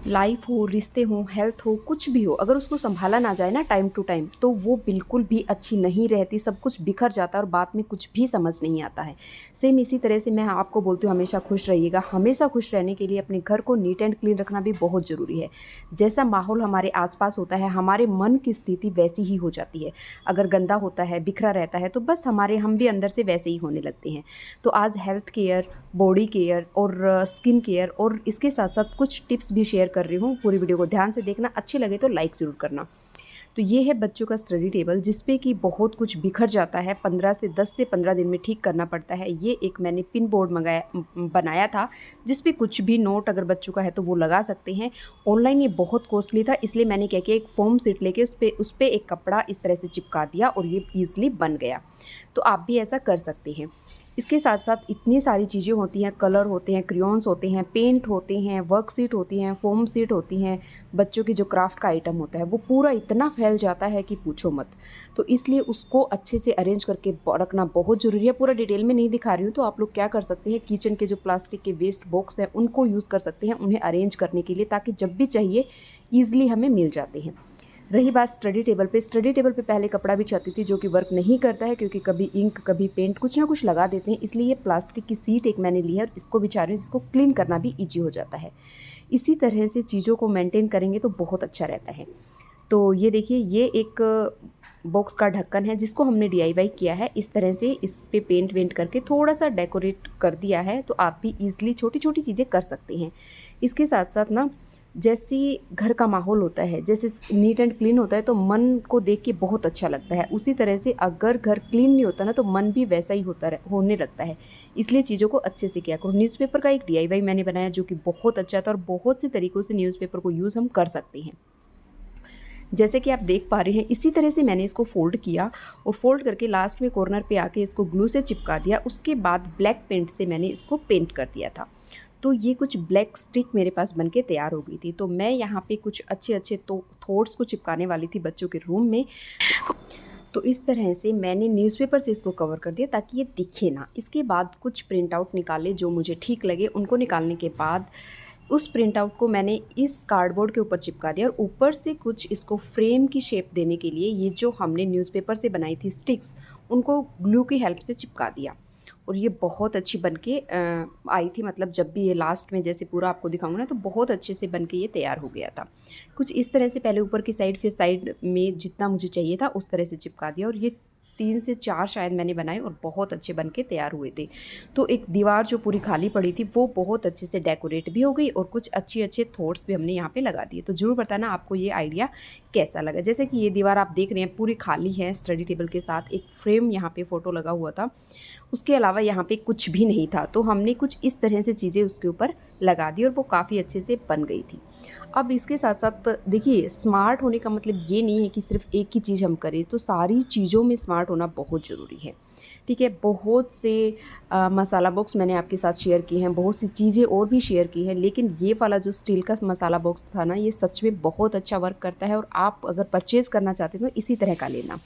Life हो, रिश्ते हों, हेल्थ हो, कुछ भी हो, अगर उसको सँभाला ना जाए ना टाइम टू टाइम, तो वो बिल्कुल भी अच्छी नहीं रहती, सब कुछ बिखर जाता है और बाद में कुछ भी समझ नहीं आता है। सेम इसी तरह से मैं आपको बोलती हूँ हमेशा खुश रहिएगा। हमेशा खुश रहने के लिए अपने घर को नीट एंड क्लीन रखना भी बहुत ज़रूरी है। जैसा माहौल हमारे आस-पास होता है, हमारे मन की स्थिति वैसी ही हो जाती है। अगर गंदा होता है, बिखरा रहता है, तो बस हम भी अंदर से वैसे ही होने लगते हैं। तो आज हेल्थ केयर, बॉडी केयर और स्किन केयर और इसके साथ-साथ कुछ टिप्स भी शेयर कर रही हूँ। पूरी वीडियो को ध्यान से देखना, अच्छी लगे तो लाइक ज़रूर करना। तो ये है बच्चों का स्टडी टेबल जिस पे कि बहुत कुछ बिखर जाता है, 10 से 15 दिन में ठीक करना पड़ता है। ये एक मैंने पिन बोर्ड बनाया था, जिस पे कुछ भी नोट अगर बच्चों का है तो वो लगा सकते हैं। ऑनलाइन ये बहुत कॉस्टली था, इसलिए मैंने क्या किया, एक फ़ोम शीट लेके उस पे एक कपड़ा इस तरह से चिपका दिया और ये ईज़िली बन गया। तो आप भी ऐसा कर सकते हैं। इसके साथ-साथ इतनी सारी चीज़ें होती हैं, कलर होते हैं, क्रेयॉन्स होते हैं, पेंट होते हैं, वर्कशीट होती हैं, फ़ोम शीट होती हैं, बच्चों की जो क्राफ्ट का आइटम होता है, वो पूरा इतना फैल जाता है कि पूछो मत। तो इसलिए उसको अच्छे से अरेंज करके रखना बहुत ज़रूरी है। पूरा डिटेल में नहीं दिखा रही हूँ, तो आप लोग क्या कर सकते हैं, किचन के जो प्लास्टिक के वेस्ट बॉक्स हैं, उनको यूज़ कर सकते हैं, उन्हें अरेंज करने के लिए, ताकि जब भी चाहिए ईज़िली हमें मिल जाते हैं। रही बात स्टडी टेबल पे पहले कपड़ा बिछाती थी, जो कि वर्क नहीं करता है, क्योंकि कभी इंक कभी पेंट कुछ ना कुछ लगा देते हैं। इसलिए ये प्लास्टिक की शीट एक मैंने ली है और इसको बिछा रही हूँ, जिसको क्लीन करना भी ईजी हो जाता है। इसी तरह से चीज़ों को मेंटेन करेंगे तो बहुत अच्छा रहता है। तो ये देखिए, ये एक बॉक्स का ढक्कन है जिसको हमने डीआईवाई किया है। इस तरह से इस पे पेंट वेंट करके थोड़ा-सा डेकोरेट कर दिया है, तो आप भी ईज़िली छोटी-छोटी चीज़ें कर सकते हैं। इसके साथ-साथ ना, जैसे घर का माहौल होता है, जैसे नीट एंड क्लीन होता है, तो मन को देख के बहुत अच्छा लगता है। उसी तरह से अगर घर क्लीन नहीं होता ना, तो मन भी वैसा ही होने लगता है। इसलिए चीज़ों को अच्छे से किया करो। न्यूज़पेपर का एक डीआईवाई मैंने बनाया, जो कि बहुत अच्छा था, और बहुत से तरीकों से न्यूज़पेपर को यूज़ हम कर सकते हैं। जैसे कि आप देख पा रहे हैं, इसी तरह से मैंने इसको फ़ोल्ड किया और फ़ोल्ड करके लास्ट में कॉर्नर पे आके इसको ग्लू से चिपका दिया। उसके बाद ब्लैक पेंट से मैंने इसको पेंट कर दिया था। तो ये कुछ ब्लैक स्टिक मेरे पास बन के तैयार हो गई थी। तो मैं यहाँ पे कुछ अच्छे-अच्छे तो थॉट्स को चिपकाने वाली थी बच्चों के रूम में। तो इस तरह से मैंने न्यूज़पेपर से इसको कवर कर दिया, ताकि ये दिखे ना। इसके बाद कुछ प्रिंट आउट निकाले जो मुझे ठीक लगे। उनको निकालने के बाद उस प्रिंट आउट को मैंने इस कार्डबोर्ड के ऊपर चिपका दिया, और ऊपर से कुछ इसको फ्रेम की शेप देने के लिए ये जो हमने न्यूज़पेपर से बनाई थी स्टिक्स, उनको ग्लू की हेल्प से चिपका दिया। और ये बहुत अच्छी बन के आई थी। मतलब जब भी ये लास्ट में जैसे पूरा आपको दिखाऊंगा ना, तो बहुत अच्छे से बन के ये तैयार हो गया था। कुछ इस तरह से पहले ऊपर की साइड, फिर साइड में जितना मुझे चाहिए था उस तरह से चिपका दिया, और ये 3 से 4 शायद मैंने बनाए और बहुत अच्छे बन के तैयार हुए थे। तो एक दीवार जो पूरी खाली पड़ी थी, वो बहुत अच्छे से डेकोरेट भी हो गई, और कुछ अच्छे-अच्छे थॉट्स भी हमने यहाँ पे लगा दिए। तो ज़रूर बताना आपको ये आइडिया कैसा लगा। जैसे कि ये दीवार आप देख रहे हैं पूरी खाली है, स्टडी टेबल के साथ एक फ्रेम यहाँ पे फ़ोटो लगा हुआ था। उसके अलावा यहाँ पे कुछ भी नहीं था, तो हमने कुछ इस तरह से चीज़ें उसके ऊपर लगा दी, और वो काफ़ी अच्छे से बन गई थी। अब इसके साथ-साथ देखिए, स्मार्ट होने का मतलब ये नहीं है कि सिर्फ़ एक ही चीज़ हम करें, तो सारी चीज़ों में स्मार्ट होना बहुत ज़रूरी है। ठीक है? बहुत से मसाला बॉक्स मैंने आपके साथ शेयर किए हैं, बहुत सी चीज़ें और भी शेयर की हैं, लेकिन ये वाला जो स्टील का मसाला बॉक्स था ना, ये सच में बहुत अच्छा वर्क करता है, और आप अगर परचेज़ करना चाहते हैं तो इसी तरह का लेना।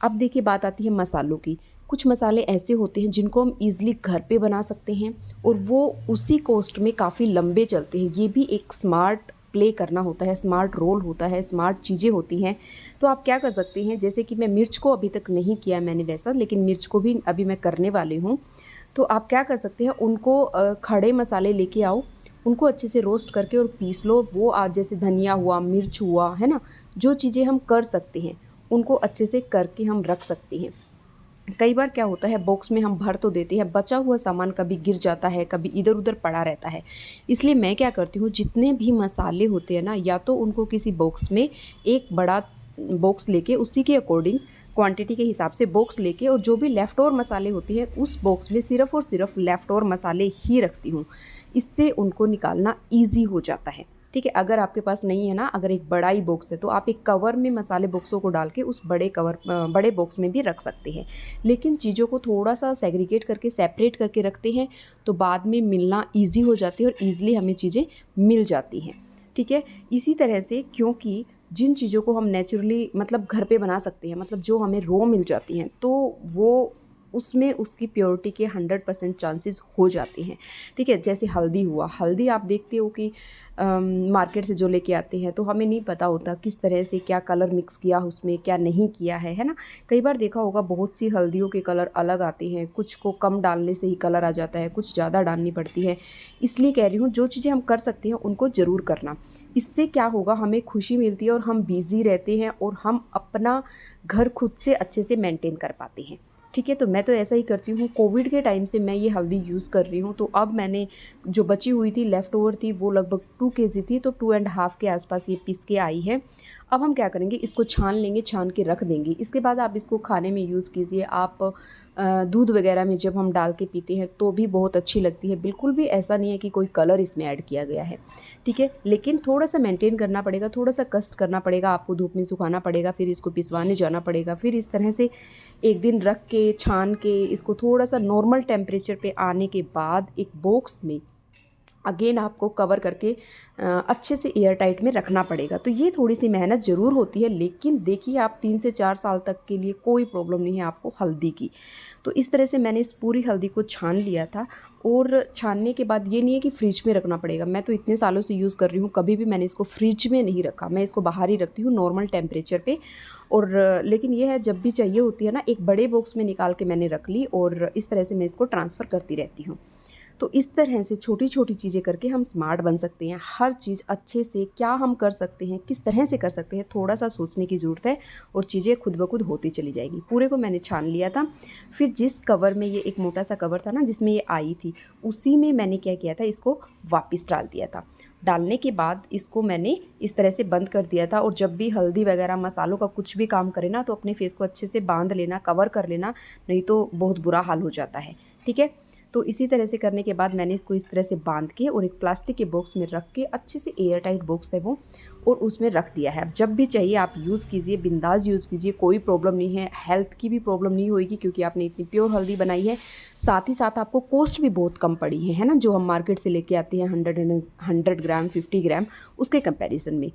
अब देखिए, बात आती है मसालों की। कुछ मसाले ऐसे होते हैं जिनको हम ईज़िली घर पे बना सकते हैं, और वो उसी कॉस्ट में काफ़ी लंबे चलते हैं। ये भी एक स्मार्ट प्ले करना होता है, स्मार्ट रोल होता है, स्मार्ट चीज़ें होती हैं। तो आप क्या कर सकते हैं, जैसे कि मैं मिर्च को अभी तक नहीं किया मैंने वैसा, लेकिन मिर्च को भी अभी मैं करने वाली हूँ। तो आप क्या कर सकते हैं, उनको खड़े मसाले लेके आओ, उनको अच्छे से रोस्ट करके और पीस लो। वो जैसे धनिया हुआ, मिर्च हुआ, है ना? जो चीज़ें हम कर सकते हैं, उनको अच्छे से करके हम रख सकते हैं। कई बार क्या होता है, बॉक्स में हम भर तो देते हैं, बचा हुआ सामान कभी गिर जाता है, कभी इधर-उधर पड़ा रहता है। इसलिए मैं क्या करती हूँ, जितने भी मसाले होते हैं ना, या तो उनको किसी बॉक्स में एक बड़ा बॉक्स लेके उसी के अकॉर्डिंग क्वांटिटी के हिसाब से बॉक्स लेके, और जो भी लेफ़्ट ओवर मसाले होते हैं उस बॉक्स में सिर्फ़ और सिर्फ़ लेफ़्ट ओवर मसाले ही रखती हूँ। इससे उनको निकालना ईज़ी हो जाता है। ठीक है? अगर आपके पास नहीं है ना, अगर एक बड़ा ही बॉक्स है, तो आप एक कवर में मसाले बॉक्सों को डाल के उस बड़े बॉक्स में भी रख सकते हैं। लेकिन चीज़ों को थोड़ा-सा सेग्रीगेट करके, सेपरेट करके रखते हैं, तो बाद में मिलना ईज़ी हो जाती है और ईज़िली हमें चीज़ें मिल जाती हैं। ठीक है? इसी तरह से, क्योंकि जिन चीज़ों को हम नेचुरली मतलब घर पे बना सकते हैं, मतलब जो हमें रॉ मिल जाती हैं, तो वो उसमें उसकी प्योरिटी के 100% चांसेस हो जाते हैं। ठीक है, जैसे हल्दी हुआ, हल्दी आप देखते हो कि मार्केट से जो लेके आते हैं तो हमें नहीं पता होता किस तरह से क्या कलर मिक्स किया उसमें, क्या नहीं किया है ना। कई बार देखा होगा बहुत सी हल्दियों के कलर अलग आते हैं, कुछ को कम डालने से ही कलर आ जाता है, कुछ ज़्यादा डालनी पड़ती है। इसलिए कह रही हूँ जो चीज़ें हम कर सकते हैं उनको ज़रूर करना। इससे क्या होगा, हमें खुशी मिलती है और हम बिज़ी रहते हैं और हम अपना घर खुद से अच्छे से मेंटेन कर पाते हैं। ठीक है, तो मैं तो ऐसा ही करती हूँ। कोविड के टाइम से मैं ये हल्दी यूज़ कर रही हूँ, तो अब मैंने जो बची हुई थी, लेफ़्ट ओवर थी, वो लगभग 2 केजी थी, तो 2 एंड हाफ़ के आसपास ये पीस के आई है। अब हम क्या करेंगे, इसको छान लेंगे, छान के रख देंगे। इसके बाद आप इसको खाने में यूज़ कीजिए। आप दूध वगैरह में जब हम डाल के पीते हैं तो भी बहुत अच्छी लगती है। बिल्कुल भी ऐसा नहीं है कि कोई कलर इसमें ऐड किया गया है। ठीक है, लेकिन थोड़ा-सा मेंटेन करना पड़ेगा, थोड़ा-सा कष्ट करना पड़ेगा, आपको धूप में सुखाना पड़ेगा, फिर इसको पिसवाने जाना पड़ेगा, फिर इस तरह से 1 दिन रख के, छान के, इसको थोड़ा-सा नॉर्मल टेम्परेचर पे आने के बाद एक बॉक्स में अगेन आपको कवर करके अच्छे से एयर टाइट में रखना पड़ेगा। तो ये थोड़ी-सी मेहनत ज़रूर होती है, लेकिन देखिए आप 3 से 4 साल तक के लिए कोई प्रॉब्लम नहीं है आपको हल्दी की। तो इस तरह से मैंने इस पूरी हल्दी को छान लिया था और छानने के बाद ये नहीं है कि फ्रिज में रखना पड़ेगा। मैं तो इतने सालों से यूज़ कर रही हूँ, कभी भी मैंने इसको फ्रिज में नहीं रखा। मैं इसको बाहर ही रखती हूँ नॉर्मल टेम्परेचर पे। और लेकिन ये है जब भी चाहिए होती है ना, एक बड़े बॉक्स में निकाल के मैंने रख ली और इस तरह से मैं इसको ट्रांसफ़र करती रहती हूँ। तो इस तरह से छोटी-छोटी चीज़ें करके हम स्मार्ट बन सकते हैं। हर चीज़ अच्छे से क्या हम कर सकते हैं, किस तरह से कर सकते हैं, थोड़ा-सा सोचने की ज़रूरत है और चीज़ें खुद ब खुद होती चली जाएगी। पूरे को मैंने छान लिया था। फिर जिस कवर में, ये एक मोटा-सा कवर था ना जिसमें ये आई थी, उसी में मैंने क्या किया था, इसको वापस डाल दिया था। डालने के बाद इसको मैंने इस तरह से बंद कर दिया था और जब भी हल्दी वगैरह मसालों का कुछ भी काम करे ना, तो अपने फेस को अच्छे से बाँध लेना, कवर कर लेना, नहीं तो बहुत बुरा हाल हो जाता है। ठीक है? तो इसी तरह से करने के बाद मैंने इसको इस तरह से बांध के और एक प्लास्टिक के बॉक्स में रख के, अच्छे से एयर टाइट बॉक्स है वो, और उसमें रख दिया है। अब जब भी चाहिए आप यूज़ कीजिए, बिंदास यूज़ कीजिए, कोई प्रॉब्लम नहीं है, हेल्थ की भी प्रॉब्लम नहीं होएगी क्योंकि आपने इतनी प्योर हल्दी बनाई है। साथ ही साथ आपको कॉस्ट भी बहुत कम पड़ी है ना, जो हम मार्केट से लेके आते हैं 100 ग्राम, 50 ग्राम, उसके कंपैरिजन में।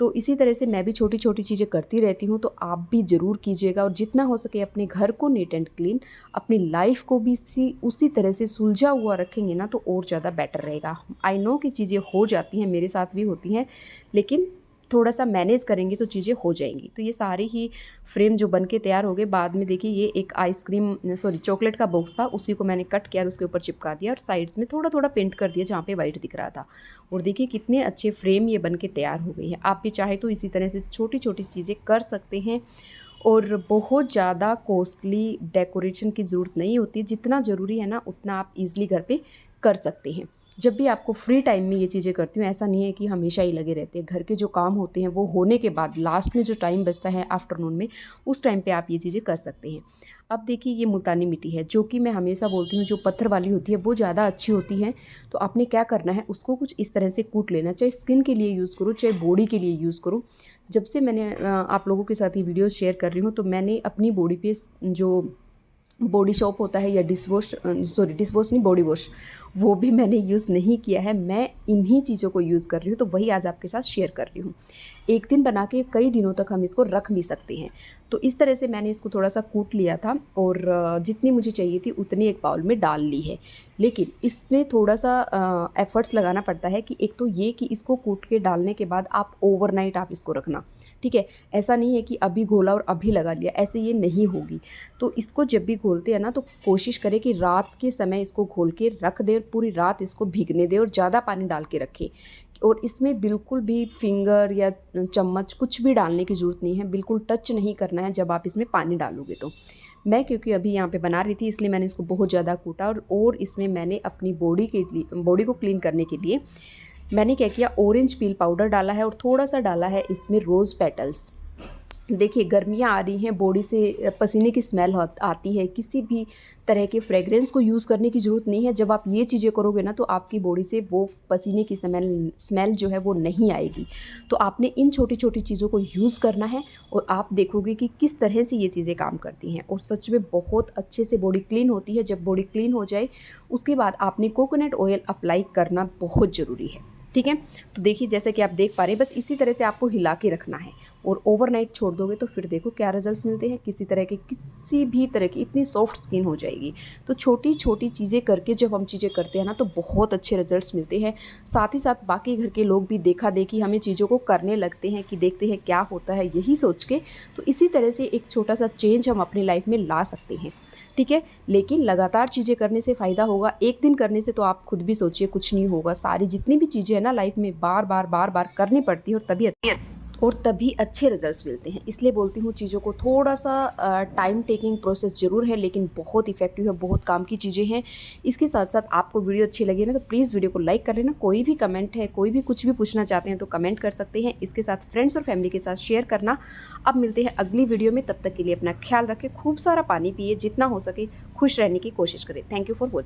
तो इसी तरह से मैं भी छोटी-छोटी चीज़ें करती रहती हूँ, तो आप भी ज़रूर कीजिएगा और जितना हो सके अपने घर को नीट एंड क्लीन, अपनी लाइफ़ को भी उसी तरह से सुलझा हुआ रखेंगे ना, तो और ज़्यादा बेटर रहेगा। आई नो कि चीज़ें हो जाती हैं, मेरे साथ भी होती हैं, लेकिन थोड़ा-सा मैनेज करेंगे तो चीज़ें हो जाएँगी। तो ये सारे ही फ्रेम जो बन के तैयार हो गए, बाद में देखिए ये एक चॉकलेट का बॉक्स था, उसी को मैंने कट किया और उसके ऊपर चिपका दिया और साइड्स में थोड़ा-थोड़ा पेंट कर दिया जहाँ पे व्हाइट दिख रहा था। और देखिए कितने अच्छे फ्रेम ये बन के तैयार हो गई हैं। आप भी चाहे तो इसी तरह से छोटी-छोटी चीज़ें कर सकते हैं और बहुत ज़्यादा कॉस्टली डेकोरेशन की ज़रूरत नहीं होती। जितना ज़रूरी है ना, उतना आप ईज़िली घर पे कर सकते हैं। जब भी आपको फ्री टाइम में ये चीज़ें करती हूँ, ऐसा नहीं है कि हमेशा ही लगे रहते हैं। घर के जो काम होते हैं वो होने के बाद लास्ट में जो टाइम बचता है आफ्टरनून में, उस टाइम पे आप ये चीज़ें कर सकते हैं। अब देखिए ये मुल्तानी मिट्टी है, जो कि मैं हमेशा बोलती हूँ जो पत्थर वाली होती है वो ज़्यादा अच्छी होती है। तो आपने क्या करना है, उसको कुछ इस तरह से कूट लेना, चाहे स्किन के लिए यूज़ करो, चाहे बॉडी के लिए यूज़ करो। जब से मैंने आप लोगों के साथ ये वीडियो शेयर कर रही हूँ, तो मैंने अपनी बॉडी पे जो बॉडी सोप होता है या डिश वॉश नहीं, बॉडी वॉश, वो भी मैंने यूज़ नहीं किया है। मैं इन्हीं चीज़ों को यूज़ कर रही हूँ, तो वही आज आपके साथ शेयर कर रही हूँ। एक दिन बना के कई दिनों तक हम इसको रख भी सकते हैं। तो इस तरह से मैंने इसको थोड़ा-सा कूट लिया था और जितनी मुझे चाहिए थी उतनी एक बाउल में डाल ली है। लेकिन इसमें थोड़ा-सा एफ़र्ट्स लगाना पड़ता है कि एक तो ये कि इसको कूट के डालने के बाद आप ओवरनाइट आप इसको रखना, ठीक है? ऐसा नहीं है कि अभी घोला और अभी लगा लिया, ऐसे ये नहीं होगी। तो इसको जब भी घोलते हैं ना, तो कोशिश करें कि रात के समय इसको घोल के रख दें और पूरी रात इसको भीगने दें और ज़्यादा पानी डाल के रखें। और इसमें बिल्कुल भी फिंगर या चम्मच कुछ भी डालने की ज़रूरत नहीं है, बिल्कुल टच नहीं करना है जब आप इसमें पानी डालोगे तो। मैं क्योंकि अभी यहाँ पे बना रही थी, इसलिए मैंने इसको बहुत ज़्यादा कूटा और इसमें मैंने अपनी बॉडी को क्लीन करने के लिए मैंने क्या किया, ऑरेंज पील पाउडर डाला है और थोड़ा-सा डाला है इसमें रोज़ पेटल्स। देखिए गर्मियाँ आ रही हैं, बॉडी से पसीने की स्मेल आती है, किसी भी तरह के फ्रेगरेंस को यूज़ करने की ज़रूरत नहीं है। जब आप ये चीज़ें करोगे ना, तो आपकी बॉडी से वो पसीने की स्मेल जो है वो नहीं आएगी। तो आपने इन छोटी-छोटी चीज़ों को यूज़ करना है और आप देखोगे कि किस तरह से ये चीज़ें काम करती हैं और सच में बहुत अच्छे से बॉडी क्लीन होती है। जब बॉडी क्लीन हो जाए, उसके बाद आपने कोकोनट ऑयल अप्लाई करना बहुत ज़रूरी है। ठीक है? तो देखिए जैसे कि आप देख पा रहे हैं, बस इसी तरह से आपको हिला के रखना है और ओवरनाइट छोड़ दोगे तो फिर देखो क्या रिजल्ट्स मिलते हैं। किसी भी तरह की इतनी सॉफ्ट स्किन हो जाएगी। तो छोटी-छोटी चीज़ें करके जब हम चीज़ें करते हैं ना, तो बहुत अच्छे रिजल्ट्स मिलते हैं। साथ ही साथ बाकी घर के लोग भी देखा-देखी हमें चीज़ों को करने लगते हैं कि देखते हैं क्या होता है, यही सोच के। तो इसी तरह से एक छोटा-सा चेंज हम अपनी लाइफ में ला सकते हैं। ठीक है? लेकिन लगातार चीज़ें करने से फ़ायदा होगा, एक दिन करने से तो आप खुद भी सोचिए कुछ नहीं होगा। सारी जितनी भी चीज़ें हैं ना लाइफ में बार-बार, बार-बार करनी पड़ती है और तभी अच्छे रिजल्ट्स मिलते हैं। इसलिए बोलती हूँ चीज़ों को थोड़ा-सा टाइम टेकिंग प्रोसेस ज़रूर है, लेकिन बहुत इफ़ेक्टिव है, बहुत काम की चीज़ें हैं। इसके साथ-साथ आपको वीडियो अच्छी लगी ना, तो प्लीज़ वीडियो को लाइक कर लेना। कोई भी कमेंट है, कोई भी कुछ भी पूछना चाहते हैं तो कमेंट कर सकते हैं। इसके साथ फ्रेंड्स और फैमिली के साथ शेयर करना। अब मिलते हैं अगली वीडियो में, तब तक के लिए अपना ख़्याल रखें, खूब सारा पानी पिए, जितना हो सके खुश रहने की कोशिश करें। Thank you for watching.